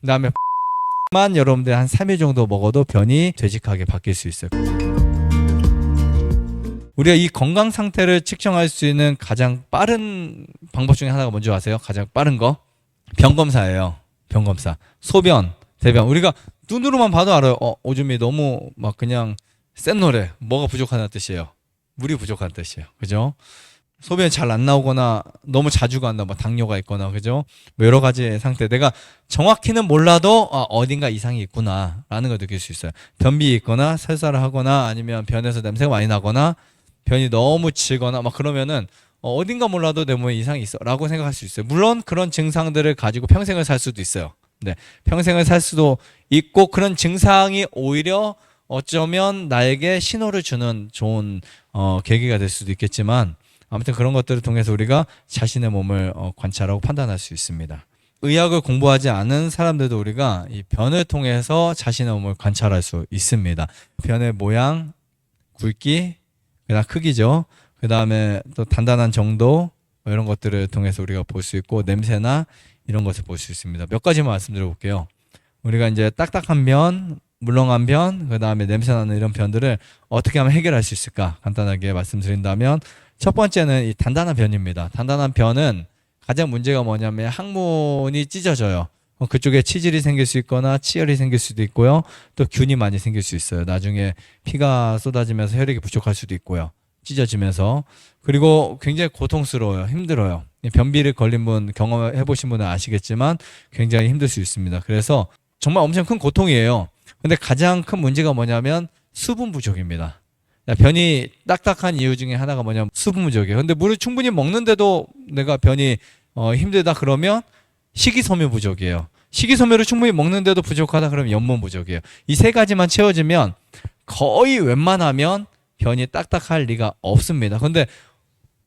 그다음에 만 여러분들 한 3일 정도 먹어도 변이 되직하게 바뀔 수 있어요. 우리가 이 건강 상태를 측정할 수 있는 가장 빠른 방법 중에 하나가 뭔지 아세요? 가장 빠른 거? 병 검사예요. 병 검사. 소변, 대변. 우리가 눈으로만 봐도 알아요. 오줌이 너무 막 그냥 센 노래. 뭐가 부족하다는 뜻이에요. 물이 부족한 뜻이에요. 그죠? 소변이 잘 안 나오거나 너무 자주 간다, 뭐 당뇨가 있거나, 그죠? 뭐 여러 가지 상태. 내가 정확히는 몰라도 어딘가 이상이 있구나라는 걸 느낄 수 있어요. 변비 있거나 설사를 하거나 아니면 변에서 냄새가 많이 나거나 변이 너무 질거나 막 그러면은 어딘가 몰라도 내 몸에 이상이 있어라고 생각할 수 있어요. 물론 그런 증상들을 가지고 평생을 살 수도 있어요. 네, 평생을 살 수도 있고 그런 증상이 오히려 어쩌면 나에게 신호를 주는 좋은 계기가 될 수도 있겠지만. 아무튼 그런 것들을 통해서 우리가 자신의 몸을 관찰하고 판단할 수 있습니다. 의학을 공부하지 않은 사람들도 우리가 이 변을 통해서 자신의 몸을 관찰할 수 있습니다. 변의 모양, 굵기, 그다음 크기죠. 그 다음에 또 단단한 정도 뭐 이런 것들을 통해서 우리가 볼 수 있고 냄새나 이런 것을 볼 수 있습니다. 몇 가지만 말씀드려 볼게요. 우리가 이제 딱딱한 변, 물렁한 변, 그 다음에 냄새나는 이런 변들을 어떻게 하면 해결할 수 있을까 간단하게 말씀드린다면 첫 번째는 이 단단한 변입니다. 단단한 변은 가장 문제가 뭐냐면 항문이 찢어져요. 그쪽에 치질이 생길 수 있거나 치열이 생길 수도 있고요. 또 균이 많이 생길 수 있어요. 나중에 피가 쏟아지면서 혈액이 부족할 수도 있고요. 찢어지면서. 그리고 굉장히 고통스러워요. 힘들어요. 변비를 걸린 분, 경험해 보신 분은 아시겠지만 굉장히 힘들 수 있습니다. 그래서 정말 엄청 큰 고통이에요. 근데 가장 큰 문제가 뭐냐면 수분 부족입니다. 변이 딱딱한 이유 중에 하나가 뭐냐면 수분 부족이에요. 근데 물을 충분히 먹는데도 내가 변이 힘들다 그러면 식이섬유 부족이에요. 식이섬유를 충분히 먹는데도 부족하다 그러면 염분 부족이에요. 이 세 가지만 채워지면 거의 웬만하면 변이 딱딱할 리가 없습니다. 근데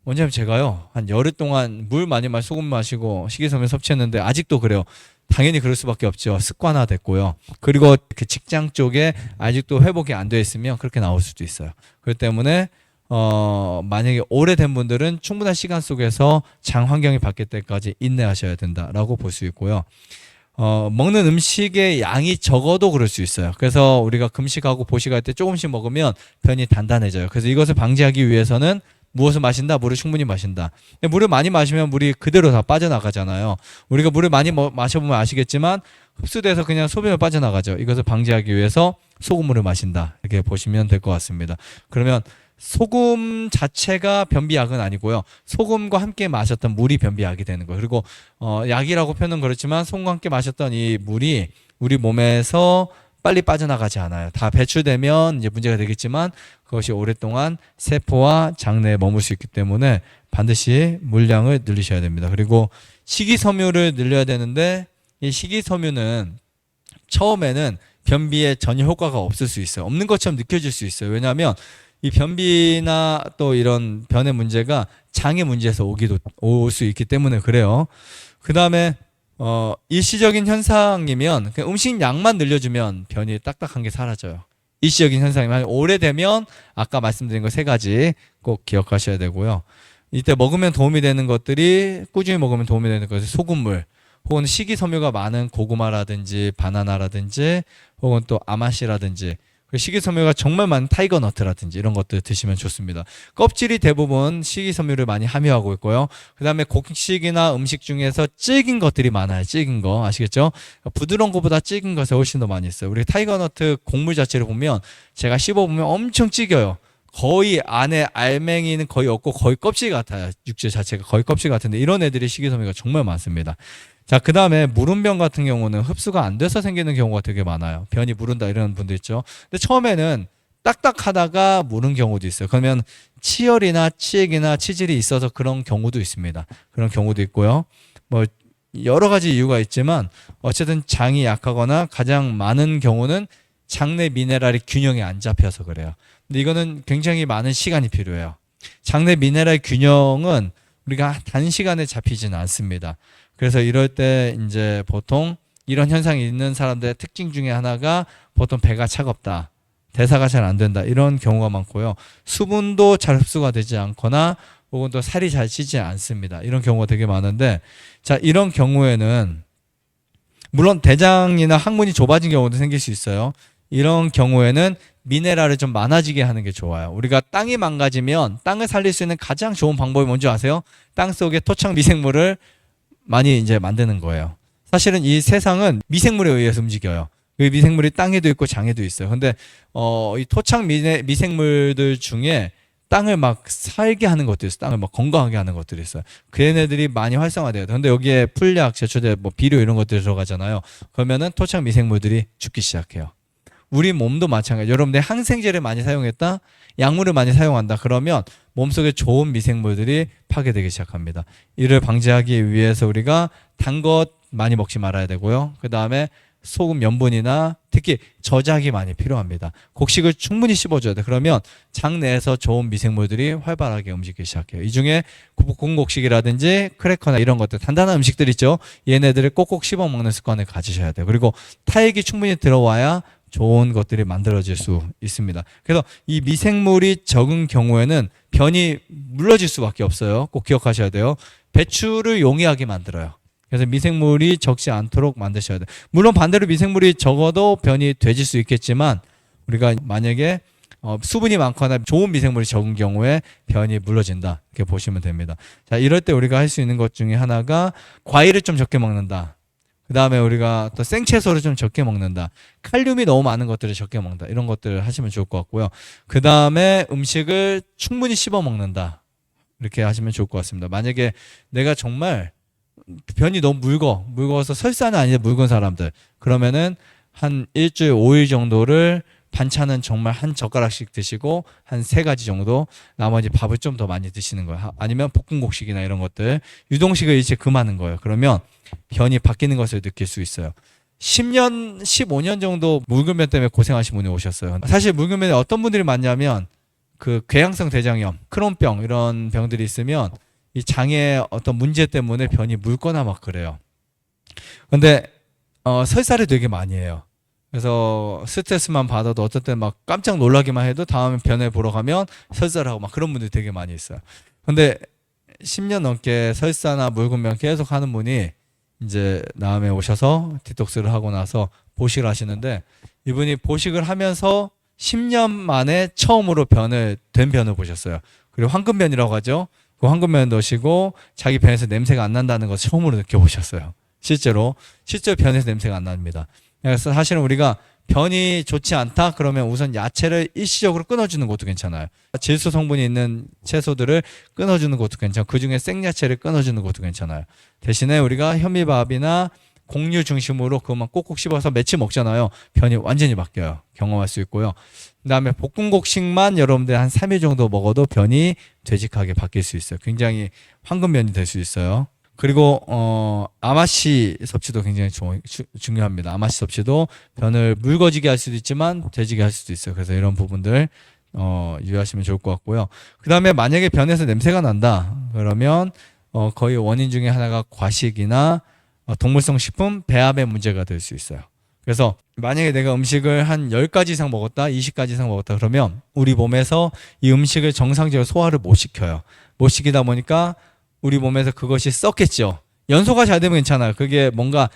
뭐냐면 제가요 한 열흘 동안 물 많이 마시고 소금 마시고 식이섬유 섭취했는데 아직도 그래요. 당연히 그럴 수밖에 없죠. 습관화 됐고요. 그리고 그 직장 쪽에 아직도 회복이 안 돼 있으면 그렇게 나올 수도 있어요. 그렇기 때문에 만약에 오래된 분들은 충분한 시간 속에서 장 환경이 바뀔 때까지 인내하셔야 된다라고 볼 수 있고요. 먹는 음식의 양이 적어도 그럴 수 있어요. 그래서 우리가 금식하고 보식할 때 조금씩 먹으면 변이 단단해져요. 그래서 이것을 방지하기 위해서는 무엇을 마신다? 물을 충분히 마신다. 물을 많이 마시면 물이 그대로 다 빠져나가잖아요. 우리가 물을 많이 마셔보면 아시겠지만 흡수돼서 그냥 소변으로 빠져나가죠. 이것을 방지하기 위해서 소금물을 마신다. 이렇게 보시면 될 것 같습니다. 그러면 소금 자체가 변비약은 아니고요. 소금과 함께 마셨던 물이 변비약이 되는 거예요. 그리고 약이라고 표현은 그렇지만 소금과 함께 마셨던 이 물이 우리 몸에서 빨리 빠져나가지 않아요. 다 배출되면 이제 문제가 되겠지만 그것이 오랫동안 세포와 장내에 머물 수 있기 때문에 반드시 물량을 늘리셔야 됩니다. 그리고 식이섬유를 늘려야 되는데 이 식이섬유는 처음에는 변비에 전혀 효과가 없을 수 있어요. 없는 것처럼 느껴질 수 있어요. 왜냐하면 이 변비나 또 이런 변의 문제가 장의 문제에서 올 수 있기 때문에 그래요. 그 다음에 일시적인 현상이면 음식 양만 늘려주면 변이 딱딱한 게 사라져요. 일시적인 현상이면 오래되면 아까 말씀드린 거 세 가지 꼭 기억하셔야 되고요. 이때 먹으면 도움이 되는 것들이 꾸준히 먹으면 도움이 되는 것이 소금물 혹은 식이섬유가 많은 고구마라든지 바나나라든지 혹은 또 아마씨라든지 식이섬유가 정말 많은 타이거너트라든지 이런 것들 드시면 좋습니다. 껍질이 대부분 식이섬유를 많이 함유하고 있고요. 그 다음에 곡식이나 음식 중에서 질긴 것들이 많아요. 질긴 거 아시겠죠? 부드러운 것보다 질긴 것이 훨씬 더 많이 있어요. 우리 타이거너트 곡물 자체를 보면 제가 씹어보면 엄청 질겨요. 거의 안에 알맹이는 거의 없고 거의 껍질 같아요. 육질 자체가 거의 껍질 같은데 이런 애들이 식이섬유가 정말 많습니다. 자, 그 다음에 무름변 같은 경우는 흡수가 안 돼서 생기는 경우가 되게 많아요. 변이 무른다 이런 분들 있죠. 근데 처음에는 딱딱하다가 무른 경우도 있어요. 그러면 치열이나 치액이나 치질이 있어서 그런 경우도 있습니다. 그런 경우도 있고요. 뭐 여러 가지 이유가 있지만 어쨌든 장이 약하거나 가장 많은 경우는 장내 미네랄이 균형이 안 잡혀서 그래요. 근데 이거는 굉장히 많은 시간이 필요해요. 장내 미네랄 균형은 우리가 단시간에 잡히지는 않습니다. 그래서 이럴 때 이제 보통 이런 현상이 있는 사람들의 특징 중에 하나가 보통 배가 차갑다. 대사가 잘 안 된다. 이런 경우가 많고요. 수분도 잘 흡수가 되지 않거나 혹은 또 살이 잘 찌지 않습니다. 이런 경우가 되게 많은데 자, 이런 경우에는 물론 대장이나 항문이 좁아진 경우도 생길 수 있어요. 이런 경우에는 미네랄을 좀 많아지게 하는 게 좋아요. 우리가 땅이 망가지면 땅을 살릴 수 있는 가장 좋은 방법이 뭔지 아세요? 땅 속에 토착 미생물을 많이 이제 만드는 거예요. 사실은 이 세상은 미생물에 의해서 움직여요. 그 미생물이 땅에도 있고 장에도 있어요. 근데 이 토착 미생물들 중에 땅을 막 살게 하는 것들이 있어요. 땅을 막 건강하게 하는 것들이 있어요. 그 얘네들이 많이 활성화돼요. 근데 여기에 풀약, 제초제, 뭐 비료 이런 것들이 들어가잖아요. 그러면은 토착 미생물들이 죽기 시작해요. 우리 몸도 마찬가지. 여러분들 항생제를 많이 사용했다, 약물을 많이 사용한다. 그러면 몸속에 좋은 미생물들이 파괴되기 시작합니다. 이를 방지하기 위해서 우리가 단 것 많이 먹지 말아야 되고요. 그 다음에 소금 면분이나 특히 저작이 많이 필요합니다. 곡식을 충분히 씹어줘야 돼. 그러면 장 내에서 좋은 미생물들이 활발하게 움직이기 시작해요. 이 중에 군곡식이라든지 크래커나 이런 것들, 단단한 음식들 있죠. 얘네들을 꼭꼭 씹어 먹는 습관을 가지셔야 돼요. 그리고 타액이 충분히 들어와야 좋은 것들이 만들어질 수 있습니다. 그래서 이 미생물이 적은 경우에는 변이 물러질 수밖에 없어요. 꼭 기억하셔야 돼요. 배출을 용이하게 만들어요. 그래서 미생물이 적지 않도록 만드셔야 돼요. 물론 반대로 미생물이 적어도 변이 되질 수 있겠지만 우리가 만약에 수분이 많거나 좋은 미생물이 적은 경우에 변이 물러진다. 이렇게 보시면 됩니다. 자, 이럴 때 우리가 할 수 있는 것 중에 하나가 과일을 좀 적게 먹는다. 그 다음에 우리가 또 생채소를 좀 적게 먹는다. 칼륨이 너무 많은 것들을 적게 먹는다. 이런 것들을 하시면 좋을 것 같고요. 그 다음에 음식을 충분히 씹어 먹는다. 이렇게 하시면 좋을 것 같습니다. 만약에 내가 정말 변이 너무 묽어서 설사는 아닌데 묽은 사람들, 그러면은 한 일주일 5일 정도를 반찬은 정말 한 젓가락씩 드시고 한 3가지 정도, 나머지 밥을 좀 더 많이 드시는 거예요. 아니면 볶음곡식이나 이런 것들, 유동식을 이제 금하는 거예요. 그러면 변이 바뀌는 것을 느낄 수 있어요. 10년, 15년 정도 묽은 변 때문에 고생하신 분이 오셨어요. 사실 묽은 변에 어떤 분들이 많냐면 그 궤양성 대장염, 크론병 이런 병들이 있으면 이 장의 어떤 문제 때문에 변이 묽거나 막 그래요. 근데 설사를 되게 많이 해요. 그래서 스트레스만 받아도 어떨 때 막 깜짝 놀라기만 해도 다음에 변을 보러 가면 설사를 하고 막 그런 분들이 되게 많이 있어요. 근데 10년 넘게 설사나 묽은 변 계속 하는 분이 이제 다음에 오셔서 디톡스를 하고 나서 보식을 하시는데, 이분이 보식을 하면서 10년 만에 처음으로 된 변을 보셨어요. 그리고 황금변이라고 하죠. 그 황금변 넣으시고 자기 변에서 냄새가 안 난다는 것을 처음으로 느껴보셨어요. 실제로 변에서 냄새가 안 납니다. 그래서 사실은 우리가 변이 좋지 않다 그러면 우선 야채를 일시적으로 끊어주는 것도 괜찮아요. 질소 성분이 있는 채소들을 끊어주는 것도 괜찮고, 그중에 생야채를 끊어주는 것도 괜찮아요. 대신에 우리가 현미밥이나 곡류 중심으로 그것만 꼭꼭 씹어서 며칠 먹잖아요. 변이 완전히 바뀌어요. 경험할 수 있고요. 그 다음에 볶음곡식만 여러분들 한 3일 정도 먹어도 변이 되직하게 바뀔 수 있어요. 굉장히 황금변이 될 수 있어요. 그리고 아마씨 섭취도 굉장히 중요합니다. 아마씨 섭취도 변을 묽어지게 할 수도 있지만 되지게 할 수도 있어요. 그래서 이런 부분들 유의하시면 좋을 것 같고요. 그 다음에 만약에 변에서 냄새가 난다 그러면 거의 원인 중에 하나가 과식이나 동물성 식품, 배합의 문제가 될 수 있어요. 그래서 만약에 내가 음식을 한 10가지 이상 먹었다, 20가지 이상 먹었다 그러면 우리 몸에서 이 음식을 정상적으로 소화를 못 시켜요. 못 시키다 보니까 우리 몸에서 그것이 썩겠죠. 연소가 잘 되면 괜찮아요. 그게 뭔가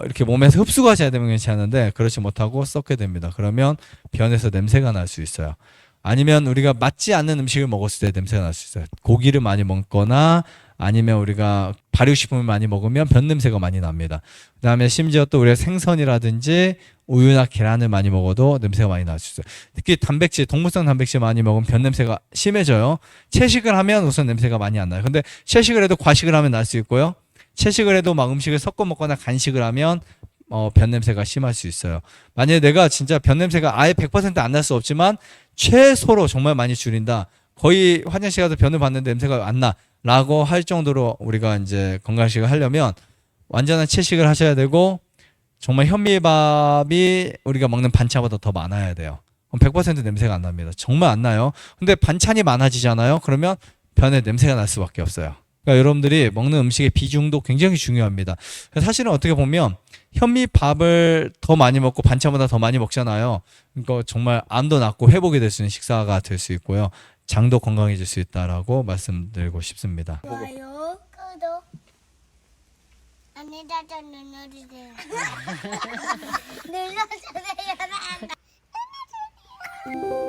이렇게 몸에서 흡수가 잘 되면 괜찮은데 그렇지 못하고 썩게 됩니다. 그러면 변에서 냄새가 날 수 있어요. 아니면 우리가 맞지 않는 음식을 먹었을 때 냄새가 날 수 있어요. 고기를 많이 먹거나 아니면 우리가 발효식품을 많이 먹으면 변 냄새가 많이 납니다. 그 다음에 심지어 또 우리가 생선이라든지 우유나 계란을 많이 먹어도 냄새가 많이 날 수 있어요. 특히 단백질, 동물성 단백질 많이 먹으면 변 냄새가 심해져요. 채식을 하면 우선 냄새가 많이 안 나요. 근데 채식을 해도 과식을 하면 날 수 있고요. 채식을 해도 막 음식을 섞어 먹거나 간식을 하면 변 냄새가 심할 수 있어요. 만약에 내가 진짜 변 냄새가 아예 100% 안 날 수 없지만 최소로 정말 많이 줄인다. 거의 화장실 가서 변을 봤는데 냄새가 안 나. 라고 할 정도로 우리가 이제 건강식을 하려면 완전한 채식을 하셔야 되고, 정말 현미밥이 우리가 먹는 반찬보다 더 많아야 돼요. 그럼 100% 냄새가 안 납니다. 정말 안 나요. 근데 반찬이 많아지잖아요. 그러면 변에 냄새가 날 수밖에 없어요. 그러니까 여러분들이 먹는 음식의 비중도 굉장히 중요합니다. 사실은 어떻게 보면 현미밥을 더 많이 먹고 반찬보다 더 많이 먹잖아요. 그러니까 정말 암도 낫고 회복이 될 수 있는 식사가 될 수 있고요. 장도 건강해질 수 있다라고 말씀드리고 싶습니다. 좋아요, 구독, 알람 많이라도 눌러주세요. 눌러주세요. 눌러주세요.